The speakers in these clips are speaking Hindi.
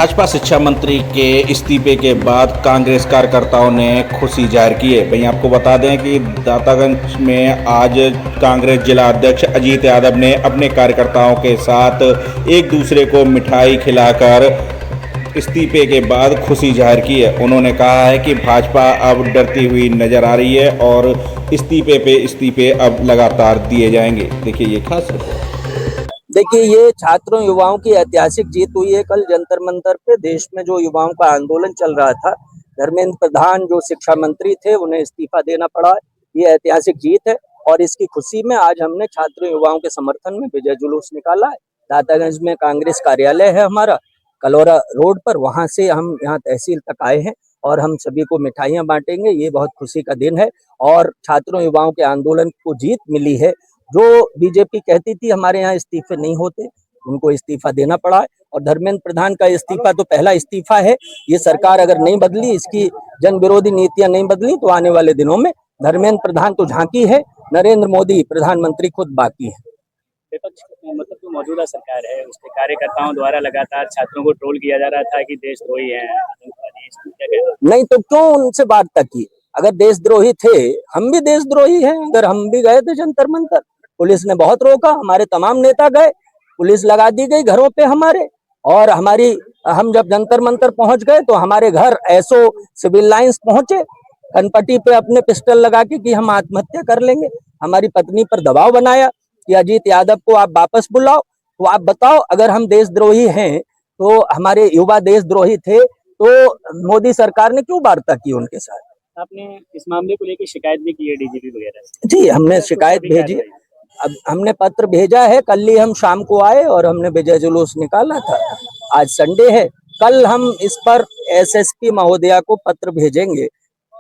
भाजपा शिक्षा मंत्री के इस्तीफे के बाद कांग्रेस कार्यकर्ताओं ने खुशी जाहिर की है। वहीं आपको बता दें कि दातागंज में आज कांग्रेस जिला अध्यक्ष अजीत यादव ने अपने कार्यकर्ताओं के साथ एक दूसरे को मिठाई खिलाकर इस्तीफे के बाद खुशी जाहिर की है। उन्होंने कहा है कि भाजपा अब डरती हुई नजर आ रही है और इस्तीफे पे इस्तीफे अब लगातार दिए जाएंगे। देखिए ये खास रिपोर्ट। देखिए, ये छात्रों युवाओं की ऐतिहासिक जीत हुई है। कल जंतर मंतर पे देश में जो युवाओं का आंदोलन चल रहा था, धर्मेंद्र प्रधान जो शिक्षा मंत्री थे उन्हें इस्तीफा देना पड़ा। ये ऐतिहासिक जीत है और इसकी खुशी में आज हमने छात्रों युवाओं के समर्थन में विजय जुलूस निकाला है। दातागंज में कांग्रेस कार्यालय है हमारा कलौरा रोड पर, वहां से हम यहाँ तहसील तक आए हैं और हम सभी को मिठाइयाँ बांटेंगे। ये बहुत खुशी का दिन है और छात्रों युवाओं के आंदोलन को जीत मिली है। जो बीजेपी कहती थी हमारे यहाँ इस्तीफे नहीं होते, उनको इस्तीफा देना पड़ा है। और धर्मेंद्र प्रधान का इस्तीफा तो पहला इस्तीफा है। ये सरकार अगर नहीं बदली, इसकी जन विरोधी नीतियां नहीं बदली, तो आने वाले दिनों में धर्मेंद्र प्रधान तो झांकी है, नरेंद्र मोदी प्रधानमंत्री खुद बाकी है। विपक्ष मतलब जो मौजूदा सरकार है उसके कार्यकर्ताओं द्वारा लगातार छात्रों को ट्रोल किया जा रहा था कि देशद्रोही हैं, नहीं तो क्यों उनसे वार्ता की? अगर देशद्रोही थे, हम भी देशद्रोही हैं। अगर हम भी गए थे जंतर मंतर, पुलिस ने बहुत रोका, हमारे तमाम नेता गए, पुलिस लगा दी गई घरों पे हमारे। और हम जब जंतर मंतर पहुंच गए तो हमारे घर एसओ सिविल लाइंस पहुंचे, कनपट्टी पे अपने पिस्टल लगा के कि हम आत्महत्या कर लेंगे। हमारी पत्नी पर दबाव बनाया कि अजीत यादव को आप वापस बुलाओ। तो आप बताओ, अगर हम देशद्रोही हैं, तो हमारे युवा देशद्रोही थे, तो मोदी सरकार ने क्यों वार्ता की उनके साथ? आपने इस मामले को लेकर शिकायत भी की है डीजीपी वगैरह से? जी, हमने शिकायत भेजी। अब हमने पत्र भेजा है। कल ही हम शाम को आए और हमने विजय जुलूस निकाला था। आज संडे है, कल हम इस पर एसएसपी महोदया को पत्र भेजेंगे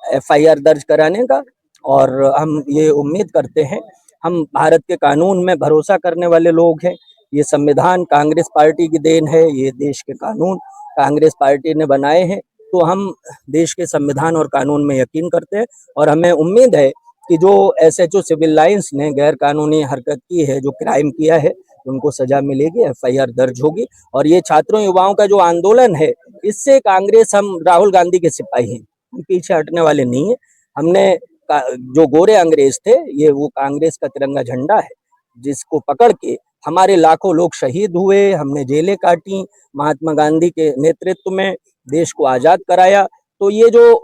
एफआईआर दर्ज कराने का। और हम ये उम्मीद करते हैं, हम भारत के कानून में भरोसा करने वाले लोग हैं। ये संविधान कांग्रेस पार्टी की देन है, ये देश के कानून कांग्रेस पार्टी ने बनाए हैं। तो हम देश के संविधान और कानून में यकीन करते हैं और हमें उम्मीद है कि जो एसएचओ सिविल लाइंस ने गैर कानूनी हरकत की है, जो क्राइम किया है, उनको सजा मिलेगी, एफआईआर दर्ज होगी। और ये छात्रों युवाओं का जो आंदोलन है, इससे कांग्रेस, हम राहुल गांधी के सिपाही हैं, हम पीछे हटने वाले नहीं है। हमने जो गोरे अंग्रेज थे, ये वो कांग्रेस का तिरंगा झंडा है, जिसको पकड़ के हमारे लाखों लोग शहीद हुए, हमने जेलें काटी, महात्मा गांधी के नेतृत्व में देश को आजाद कराया। तो ये जो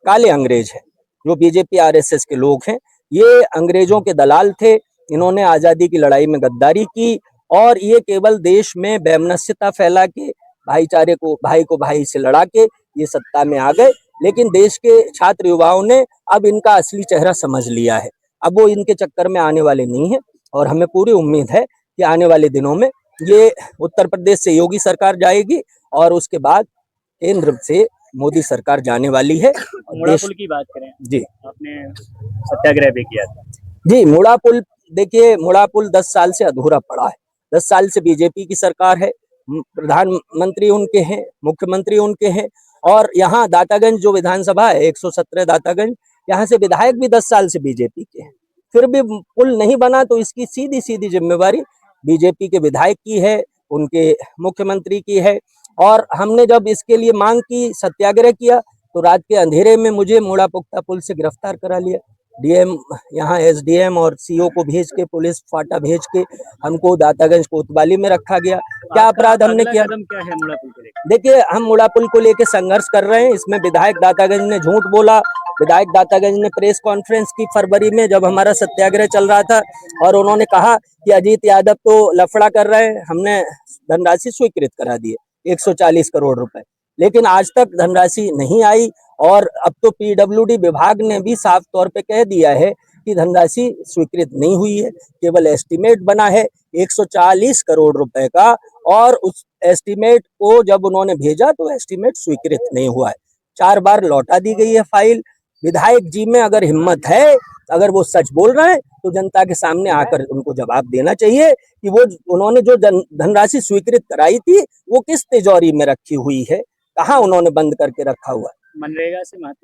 काले अंग्रेज है, जो बीजेपी आरएसएस के लोग हैं, ये अंग्रेजों के दलाल थे। इन्होंने आजादी की लड़ाई में गद्दारी की और ये केवल देश में वैमनस्यता फैला के भाईचारे को, भाई से लड़ा के ये सत्ता में आ गए। लेकिन देश के छात्र युवाओं ने अब इनका असली चेहरा समझ लिया है। अब वो इनके चक्कर में आने वाले नहीं है और हमें पूरी उम्मीद है कि आने वाले दिनों में ये उत्तर प्रदेश से योगी सरकार जाएगी और उसके बाद केंद्र से मोदी सरकार जाने वाली है। मुड़ा पुल की बात करें जी, आपने सत्याग्रह भी किया था। जी, मुड़ा पुल, देखिए मुड़ा पुल 10 साल से अधूरा पड़ा है। 10 साल से बीजेपी की सरकार है, प्रधानमंत्री उनके हैं, मुख्यमंत्री उनके हैं। और यहाँ दातागंज जो विधानसभा है 117 दातागंज, यहाँ से विधायक भी 10 साल से बीजेपी के हैं, फिर भी पुल नहीं बना। तो इसकी सीधी सीधी जिम्मेवारी बीजेपी के विधायक की है, उनके मुख्यमंत्री की है। और हमने जब इसके लिए मांग की, सत्याग्रह किया, तो रात के अंधेरे में मुझे मुड़ा पुख्ता पुल से गिरफ्तार करा लिया। डीएम, यहाँ एसडीएम और सीओ को भेज के, पुलिस फाटा भेज के हमको दातागंज कोतवाली में रखा गया। क्या अपराध हमने किया? क्या है मुड़ा पुल को लेकर? देखिए, हम मुड़ा पुल को लेकर संघर्ष कर रहे हैं। इसमें विधायक दातागंज ने झूठ बोला। विधायक दातागंज ने प्रेस कॉन्फ्रेंस की फरवरी में, जब हमारा सत्याग्रह चल रहा था, और उन्होंने कहा कि अजीत यादव तो लफड़ा कर रहे हैं। हमने धनराशि स्वीकृत करा दी है 140 करोड़ रुपए, लेकिन आज तक धनराशि नहीं आई। और अब तो पीडब्ल्यूडी विभाग ने भी साफ तौर पे कह दिया है कि धनराशि स्वीकृत नहीं हुई है, केवल एस्टीमेट बना है 140 करोड़ रुपए का। और उस एस्टीमेट को जब उन्होंने भेजा तो एस्टीमेट स्वीकृत नहीं हुआ है। 4 बार लौटा दी गई है फाइल। विधायक जी में अगर हिम्मत है, अगर वो सच बोल रहे हैं, तो जनता के सामने आकर उनको जवाब देना चाहिए कि वो उन्होंने जो धनराशि स्वीकृत कराई थी, वो किस तिजोरी में रखी हुई है, कहाँ उन्होंने बंद करके रखा हुआ है। मनरेगा से महात्मा